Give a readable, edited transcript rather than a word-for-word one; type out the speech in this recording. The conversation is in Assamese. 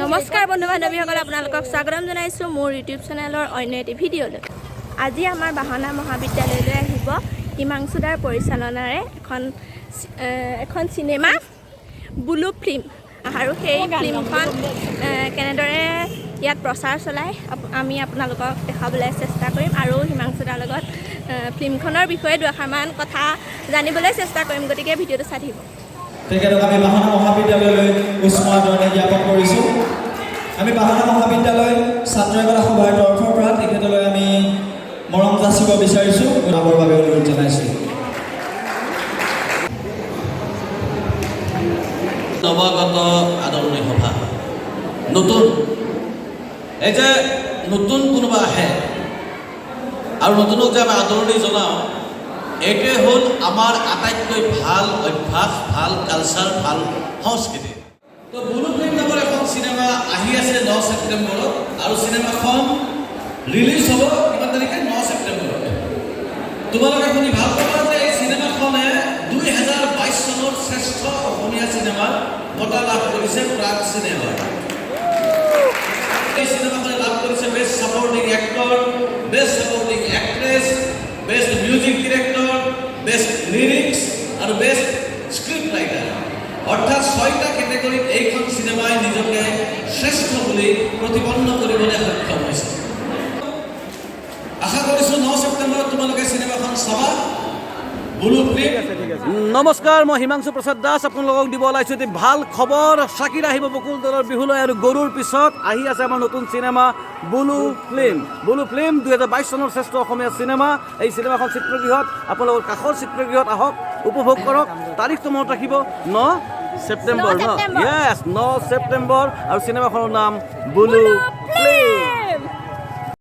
নমস্কাৰ বন্ধু বান্ধৱীসকল, আপোনালোকক স্বাগতম জনাইছোঁ মোৰ ইউটিউব চেনেলৰ অন্য এটি ভিডিঅ'লৈ। আজি আমাৰ বাহনা মহাবিদ্যালয়লৈ আহিব হিমাংশু দাৰ পৰিচালনাৰে এখন চিনেমা বুলু ফিল্ম, আৰু সেই ফিল্মখন কেনেদৰে ইয়াত প্ৰচাৰ চলায় আমি আপোনালোকক দেখাবলৈ চেষ্টা কৰিম, আৰু হিমাংশু দাৰ লগত ফিল্মখনৰ বিষয়ে দুআষাৰমান কথা জানিবলৈ চেষ্টা কৰিম। গতিকে ভিডিঅ'টো চাই থাকিব। তেখেতক আমি বাহনা মহাবিদ্যালয়লৈ উষ্ম আদৰণি জ্ঞাপন কৰিছোঁ। আমি বাহনা মহাবিদ্যালয় ছাত্ৰ একতা সভাৰ তৰফৰ পৰা তেখেতলৈ আমি মৰম যাচিব বিচাৰিছোঁ, জনাবৰ বাবে অনুৰোধ জনাইছোঁ। নৱাগত আদৰণি সভা নতুন, এই যে নতুন কোনোবা আহে আৰু নতুনক যে আমি আদৰণি জনাওঁ, এইটোৱে হ'ল আমাৰ আটাইতকৈ ভাল অভ্যাস, ভাল কালচাৰ, ভাল সংস্কৃতি। তো বুলু ফিল্ম নামৰ এখন চিনেমা আহি আছে 9 ছেপ্টেম্বৰত, আৰু চিনেমাখন ৰিলিজ হ'ব কিমান তাৰিখে? 9 ছেপ্টেম্বৰত। তোমালোকে শুনি ভাল পাবা যে এই চিনেমাখনে 2022 চনৰ শ্ৰেষ্ঠ অসমীয়া চিনেমাৰ বঁটা লাভ কৰিছে প্ৰাগ চিনেমাৰ। এই চিনেমাখনে লাভ কৰিছে best supporting actor, best supporting actress, best music director, best lyrics আৰু বেষ্ট স্ক্ৰিপ্ট ৰাইটাৰ। অৰ্থাৎ 6টা কেটেগৰীত এইখন চিনেমাই নিজকে শ্ৰেষ্ঠ বুলি প্ৰতিপন্ন কৰিবলৈ সক্ষম হৈছে। আশা কৰিছোঁ 9 ছেপ্টেম্বৰত তোমালোকে চিনেমাখন চাবা। নমস্কাৰ, মই হিমাংশু প্ৰসাদ দাস আপোনালোকক দিব ওলাইছোঁ এটি ভাল খবৰ। চাকিৰ আহিব বকুল দলৰ বিহুলৈ, আৰু গৰুৰ পিছত আহি আছে আমাৰ নতুন চিনেমা বুলু ফিল্ম। বুলু ফিল্ম 2022 চনৰ শ্ৰেষ্ঠ অসমীয়া চিনেমা। এই চিনেমাখন চিত্ৰগৃহত, আপোনালোকৰ কাষৰ চিত্ৰগৃহত আহক, উপভোগ কৰক। তাৰিখটো মনত ৰাখিব, 9 ছেপ্টেম্বৰ। 9 ছেপ্টেম্বৰ, আৰু চিনেমাখনৰ নাম বুলু